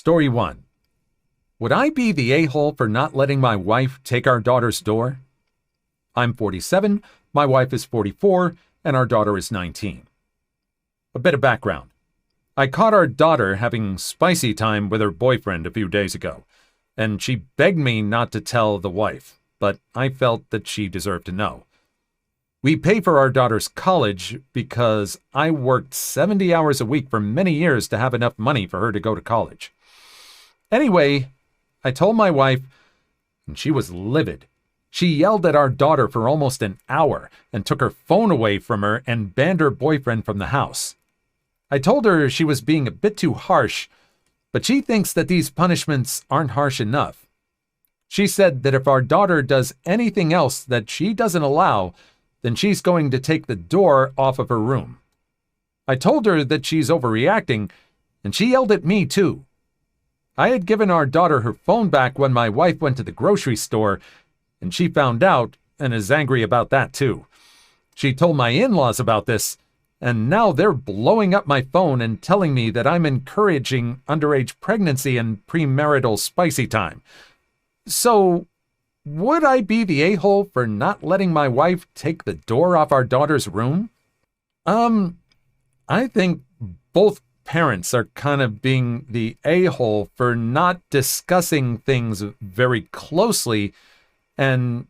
Story 1. Would I be the a-hole for not letting my wife take our daughter's door? I'm 47, my wife is 44, and our daughter is 19. A bit of background. I caught our daughter having spicy time with her boyfriend a few days ago, and she begged me not to tell the wife, but I felt that she deserved to know. We pay for our daughter's college because I worked 70 hours a week for many years to have enough money for her to go to college. Anyway, I told my wife, and she was livid. She yelled at our daughter for almost an hour and took her phone away from her and banned her boyfriend from the house. I told her she was being a bit too harsh, but she thinks that these punishments aren't harsh enough. She said that if our daughter does anything else that she doesn't allow, then she's going to take the door off of her room. I told her that she's overreacting, and she yelled at me too. I had given our daughter her phone back when my wife went to the grocery store, and she found out and is angry about that too. She told my in-laws about this, and now they're blowing up my phone and telling me that I'm encouraging underage pregnancy and premarital spicy time. So, would I be the a-hole for not letting my wife take the door off our daughter's room? I think both parents are kind of being the a-hole for not discussing things very closely and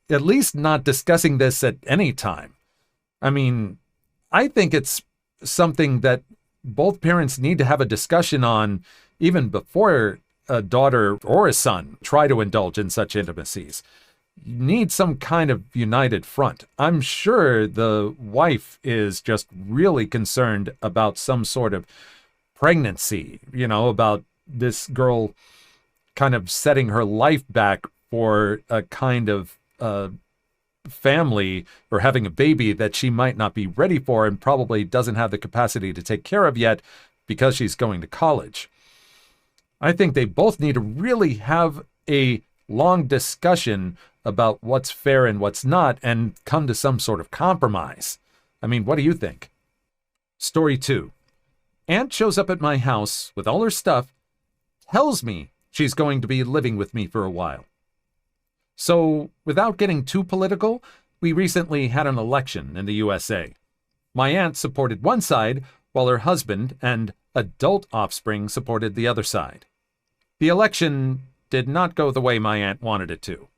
at least not discussing this at any time. I mean, I think it's something that both parents need to have a discussion on even before a daughter or a son try to indulge in such intimacies. You need some kind of united front. I'm sure the wife is just really concerned about some sort of pregnancy, about this girl kind of setting her life back for a kind of family or having a baby that she might not be ready for and probably doesn't have the capacity to take care of yet because she's going to college. I think they both need to really have a long discussion about what's fair and what's not and come to some sort of compromise. I mean, what do you think? Story 2. Aunt shows up at my house with all her stuff, tells me she's going to be living with me for a while. So, without getting too political, we recently had an election in the USA. My aunt supported one side, while her husband and adult offspring supported the other side. The election did not go the way my aunt wanted it to.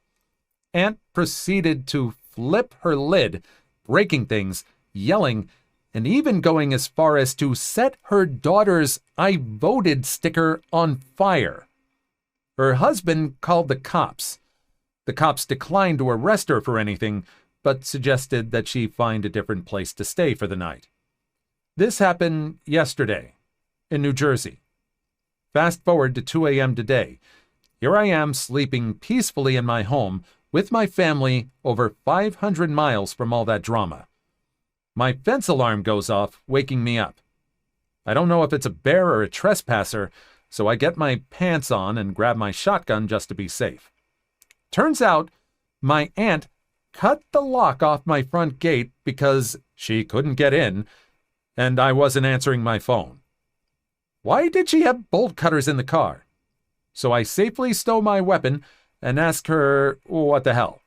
Aunt proceeded to flip her lid, breaking things, yelling, and even going as far as to set her daughter's "I voted" sticker on fire. Her husband called the cops. The cops declined to arrest her for anything, but suggested that she find a different place to stay for the night. This happened yesterday in New Jersey. Fast forward to 2 a.m. today. Here I am sleeping peacefully in my home with my family over 500 miles from all that drama. My fence alarm goes off, waking me up. I don't know if it's a bear or a trespasser, so I get my pants on and grab my shotgun just to be safe. Turns out, my aunt cut the lock off my front gate because she couldn't get in, and I wasn't answering my phone. Why did she have bolt cutters in the car? So I safely stow my weapon and ask her what the hell.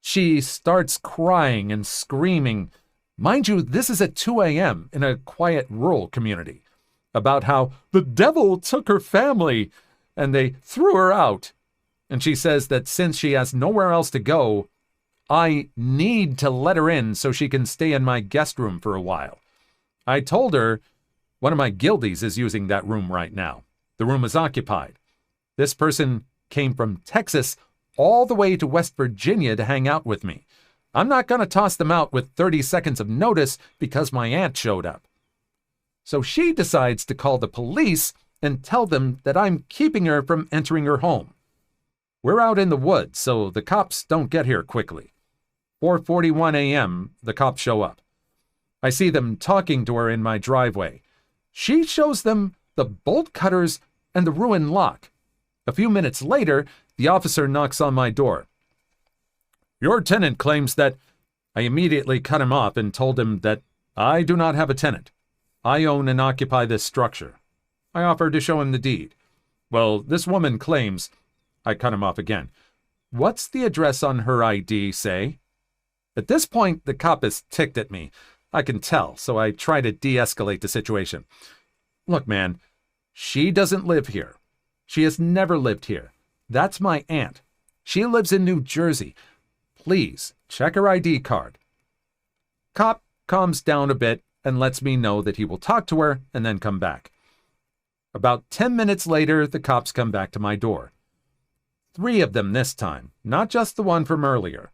She starts crying and screaming. Mind you, this is at 2 a.m. in a quiet rural community, about how the devil took her family and they threw her out. And she says that since she has nowhere else to go, I need to let her in so she can stay in my guest room for a while. I told her one of my guildies is using that room right now. The room is occupied. This person came from Texas all the way to West Virginia to hang out with me. I'm not going to toss them out with 30 seconds of notice because my aunt showed up. So she decides to call the police and tell them that I'm keeping her from entering her home. We're out in the woods, so the cops don't get here quickly. 4:41 a.m., the cops show up. I see them talking to her in my driveway. She shows them the bolt cutters and the ruined lock. A few minutes later, the officer knocks on my door. Your tenant claims that... I immediately cut him off and told him that I do not have a tenant. I own and occupy this structure. I offered to show him the deed. Well, this woman claims... I cut him off again. What's the address on her ID say? At this point, the cop is ticked at me. I can tell, so I try to de-escalate the situation. Look, man, she doesn't live here. She has never lived here. That's my aunt. She lives in New Jersey. Please, check her ID card. Cop calms down a bit and lets me know that he will talk to her and then come back. About 10 minutes later, the cops come back to my door. 3 of them this time, not just the one from earlier.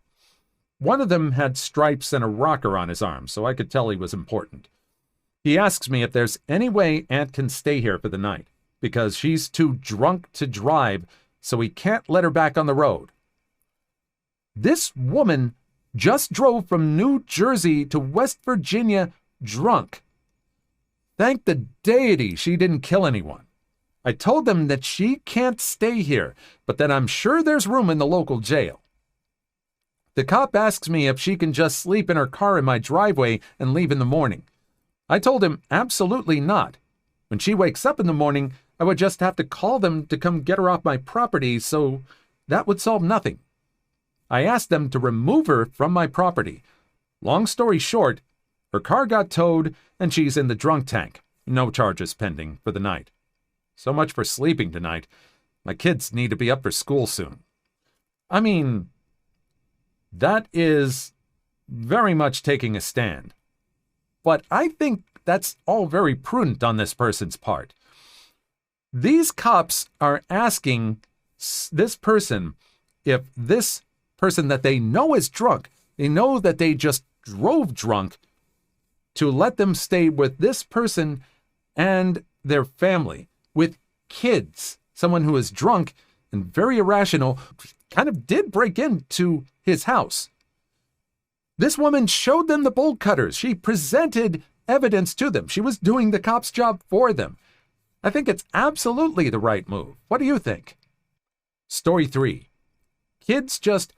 One of them had stripes and a rocker on his arm, so I could tell he was important. He asks me if there's any way Aunt can stay here for the night, because she's too drunk to drive, so he can't let her back on the road. This woman just drove from New Jersey to West Virginia drunk. Thank the deity she didn't kill anyone. I told them that she can't stay here, but that I'm sure there's room in the local jail. The cop asks me if she can just sleep in her car in my driveway and leave in the morning. I told him absolutely not. When she wakes up in the morning, I would just have to call them to come get her off my property, so that would solve nothing. I asked them to remove her from my property. Long story short, her car got towed and she's in the drunk tank. No charges pending for the night. So much for sleeping tonight. My kids need to be up for school soon. I mean, that is very much taking a stand. But I think that's all very prudent on this person's part. These cops are asking this person if this person that they know is drunk, they know that they just drove drunk, to let them stay with this person and their family, with kids. Someone who is drunk and very irrational kind of did break into his house. This woman showed them the bolt cutters. She presented evidence to them. She was doing the cop's job for them. I think it's absolutely the right move. What do you think? Story 3. Kids just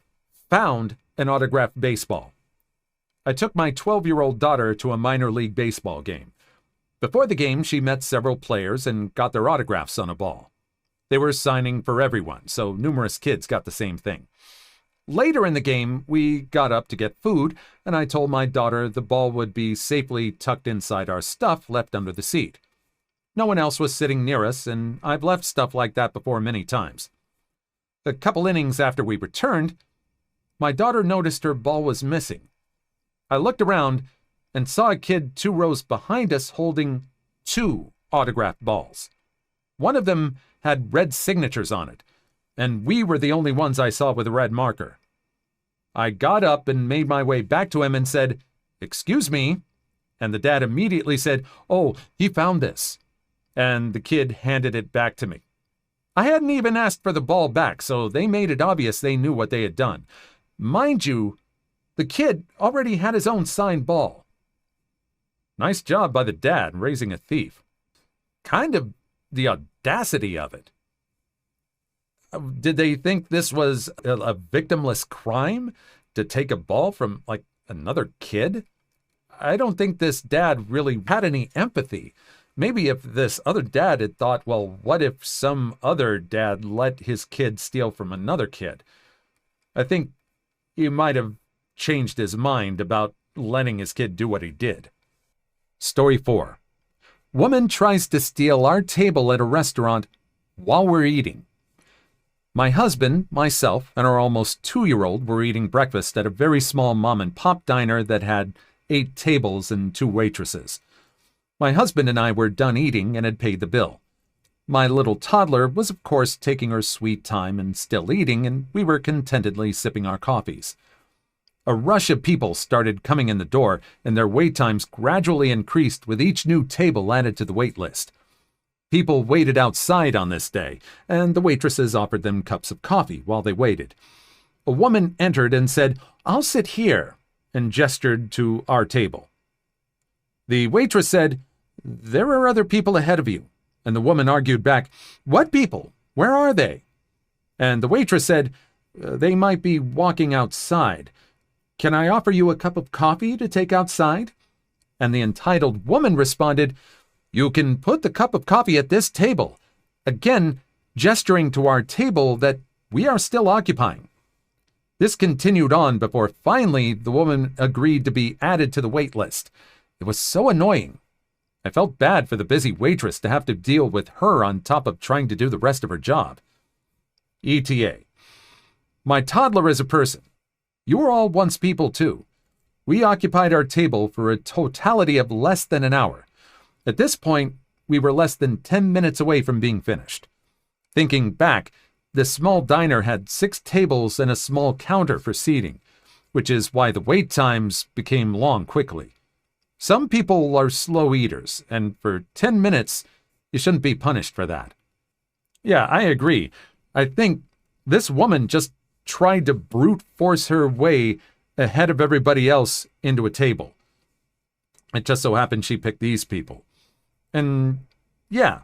found an autographed baseball. I took my 12-year-old daughter to a minor league baseball game. Before the game, she met several players and got their autographs on a ball. They were signing for everyone, so numerous kids got the same thing. Later in the game, we got up to get food, and I told my daughter the ball would be safely tucked inside our stuff left under the seat. No one else was sitting near us, and I've left stuff like that before many times. A couple innings after we returned, my daughter noticed her ball was missing. I looked around and saw a kid 2 rows behind us holding 2 autographed balls. One of them had red signatures on it, and we were the only ones I saw with a red marker. I got up and made my way back to him and said, "Excuse me," and the dad immediately said, "Oh, he found this," and the kid handed it back to me. I hadn't even asked for the ball back, so they made it obvious they knew what they had done. Mind you, the kid already had his own signed ball. Nice job by the dad raising a thief. Kind of the audacity of it. Did they think this was a victimless crime to take a ball from, like, another kid? I don't think this dad really had any empathy. Maybe if this other dad had thought, well, what if some other dad let his kid steal from another kid? I think he might have changed his mind about letting his kid do what he did. Story 4. Woman tries to steal our table at a restaurant while we're eating. My husband, myself, and our almost 2-year-old were eating breakfast at a very small mom-and-pop diner that had 8 tables and 2 waitresses. My husband and I were done eating and had paid the bill. My little toddler was, of course, taking her sweet time and still eating, and we were contentedly sipping our coffees. A rush of people started coming in the door, and their wait times gradually increased with each new table added to the wait list. People waited outside on this day, and the waitresses offered them cups of coffee while they waited. A woman entered and said, "I'll sit here," and gestured to our table. The waitress said, "There are other people ahead of you," and the woman argued back, "What people? Where are they?" And the waitress said, "They might be walking outside. Can I offer you a cup of coffee to take outside?" And the entitled woman responded, You can put the cup of coffee at this table, again gesturing to our table that we are still occupying. This continued on before finally the woman agreed to be added to the wait list. It was so annoying. I felt bad for the busy waitress to have to deal with her on top of trying to do the rest of her job. ETA. My toddler is a person. You were all once people too. We occupied our table for a totality of less than an hour. At this point, we were less than 10 minutes away from being finished. Thinking back, this small diner had 6 tables and a small counter for seating, which is why the wait times became long quickly. Some people are slow eaters, and for 10 minutes, you shouldn't be punished for that. Yeah, I agree. I think this woman just tried to brute force her way ahead of everybody else into a table. It just so happened she picked these people. And yeah,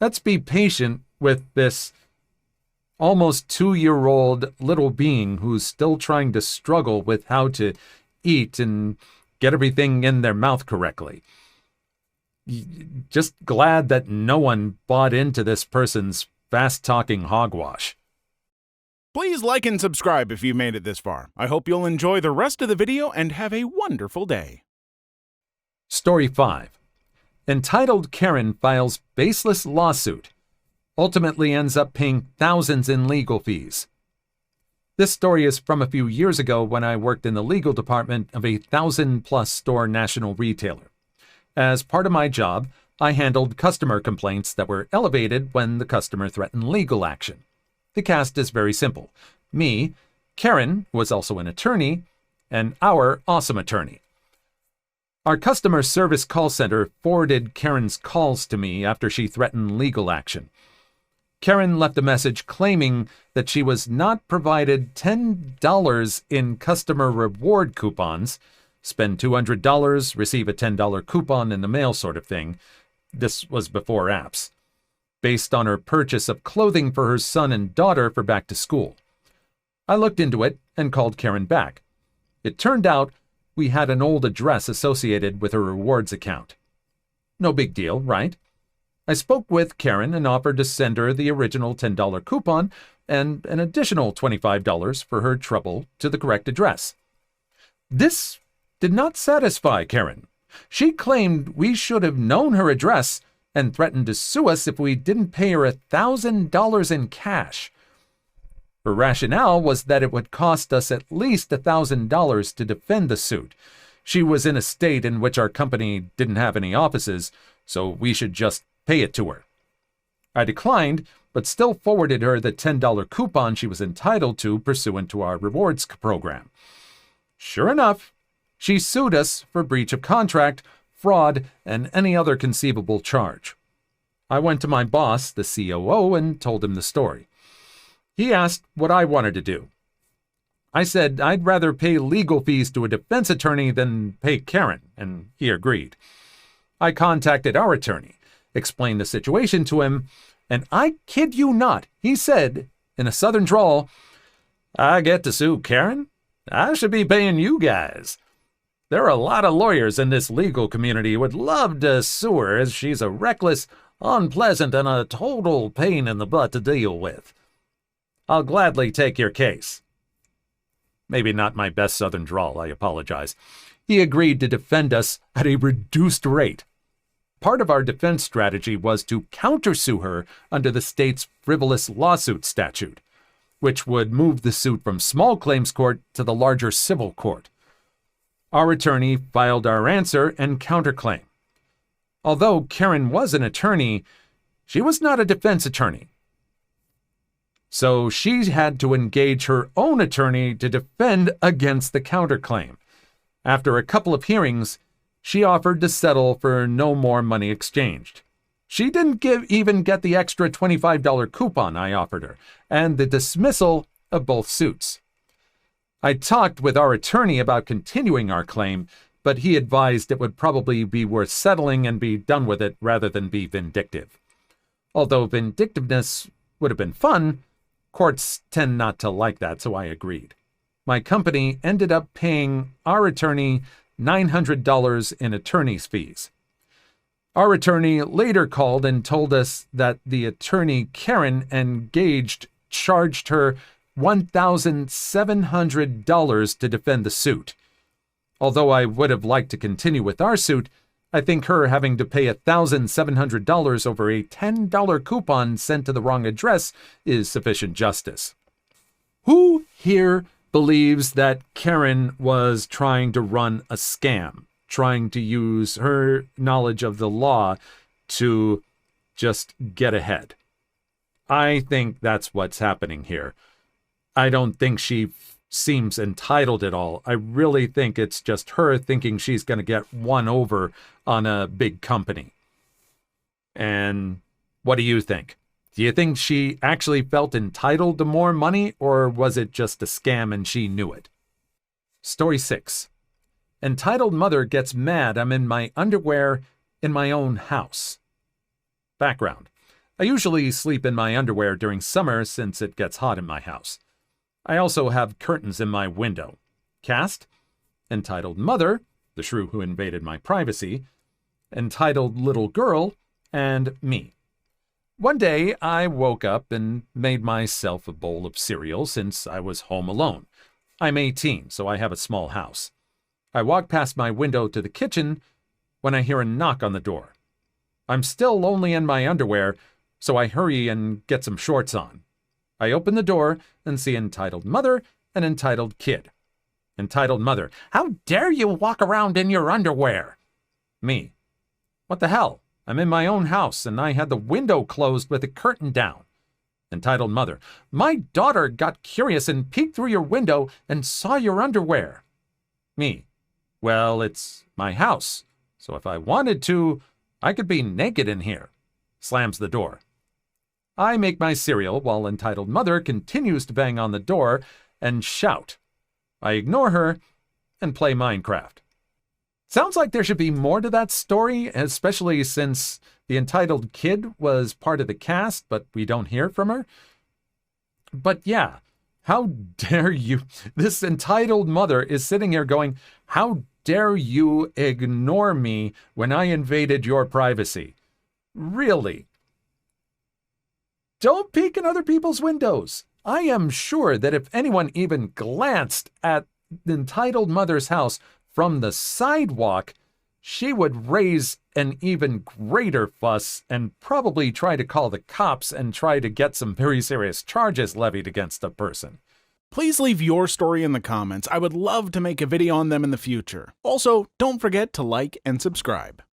let's be patient with this almost 2-year-old little being who's still trying to struggle with how to eat and get everything in their mouth correctly. Just glad that no one bought into this person's fast-talking hogwash. Please like and subscribe if you made it this far. I hope you'll enjoy the rest of the video and have a wonderful day. Story 5. Entitled Karen files baseless lawsuit. Ultimately ends up paying thousands in legal fees. This story is from a few years ago when I worked in the legal department of a 1,000-plus store national retailer. As part of my job, I handled customer complaints that were elevated when the customer threatened legal action. The cast is very simple. Me, Karen, who was also an attorney, and our awesome attorney. Our customer service call center forwarded Karen's calls to me after she threatened legal action. Karen left a message claiming that she was not provided $10 in customer reward coupons, spend $200, receive a $10 coupon in the mail sort of thing. This was before apps. Based on her purchase of clothing for her son and daughter for back to school. I looked into it and called Karen back. It turned out we had an old address associated with her rewards account. No big deal, right? I spoke with Karen and offered to send her the original $10 coupon and an additional $25 for her trouble to the correct address. This did not satisfy Karen. She claimed we should have known her address and threatened to sue us if we didn't pay her $1,000 in cash. Her rationale was that it would cost us at least $1,000 to defend the suit. She was in a state in which our company didn't have any offices, so we should just pay it to her. I declined, but still forwarded her the $10 coupon she was entitled to pursuant to our rewards program. Sure enough, she sued us for breach of contract, fraud, and any other conceivable charge. I went to my boss, the COO, and told him the story. He asked what I wanted to do. I said I'd rather pay legal fees to a defense attorney than pay Karen, and he agreed. I contacted our attorney, explained the situation to him, and I kid you not, he said, in a southern drawl, "I get to sue Karen? I should be paying you guys. There are a lot of lawyers in this legal community who would love to sue her as she's a reckless, unpleasant, and a total pain in the butt to deal with. I'll gladly take your case." Maybe not my best southern drawl, I apologize. He agreed to defend us at a reduced rate. Part of our defense strategy was to countersue her under the state's frivolous lawsuit statute, which would move the suit from small claims court to the larger civil court. Our attorney filed our answer and counterclaim. Although Karen was an attorney, she was not a defense attorney. So she had to engage her own attorney to defend against the counterclaim. After a couple of hearings, she offered to settle for no more money exchanged. She didn't even get the extra $25 coupon I offered her, and the dismissal of both suits. I talked with our attorney about continuing our claim, but he advised it would probably be worth settling and be done with it rather than be vindictive. Although vindictiveness would have been fun, courts tend not to like that, so I agreed. My company ended up paying our attorney $900 in attorney's fees. Our attorney later called and told us that the attorney Karen engaged charged her $1,700 to defend the suit. Although I would have liked to continue with our suit, I think her having to pay $1,700 over a $10 coupon sent to the wrong address is sufficient justice. Who here believes that Karen was trying to run a scam, trying to use her knowledge of the law to just get ahead? I think that's what's happening here. I don't think she seems entitled at all. I really think it's just her thinking she's going to get one over on a big company. And what do you think? Do you think she actually felt entitled to more money, or was it just a scam and she knew it? Story 6. Entitled mother gets mad I'm in my underwear in my own house. Background. I usually sleep in my underwear during summer since it gets hot in my house. I also have curtains in my window. Cast: entitled mother, the shrew who invaded my privacy, entitled little girl, and me. One day, I woke up and made myself a bowl of cereal since I was home alone. I'm 18, so I have a small house. I walk past my window to the kitchen when I hear a knock on the door. I'm still only in my underwear, so I hurry and get some shorts on. I open the door and see entitled mother and entitled kid. Entitled mother: how dare you walk around in your underwear? Me: what the hell? I'm in my own house and I had the window closed with the curtain down. Entitled mother: my daughter got curious and peeked through your window and saw your underwear. Me: well, it's my house, so if I wanted to, I could be naked in here. Slams the door. I make my cereal while entitled mother continues to bang on the door and shout. I ignore her and play Minecraft. Sounds like there should be more to that story, especially since the entitled kid was part of the cast, but we don't hear from her. But yeah, how dare you? This entitled mother is sitting here going, how dare you ignore me when I invaded your privacy? Really? Don't peek in other people's windows. I am sure that if anyone even glanced at the entitled mother's house from the sidewalk, she would raise an even greater fuss and probably try to call the cops and try to get some very serious charges levied against the person. Please leave your story in the comments. I would love to make a video on them in the future. Also, don't forget to like and subscribe.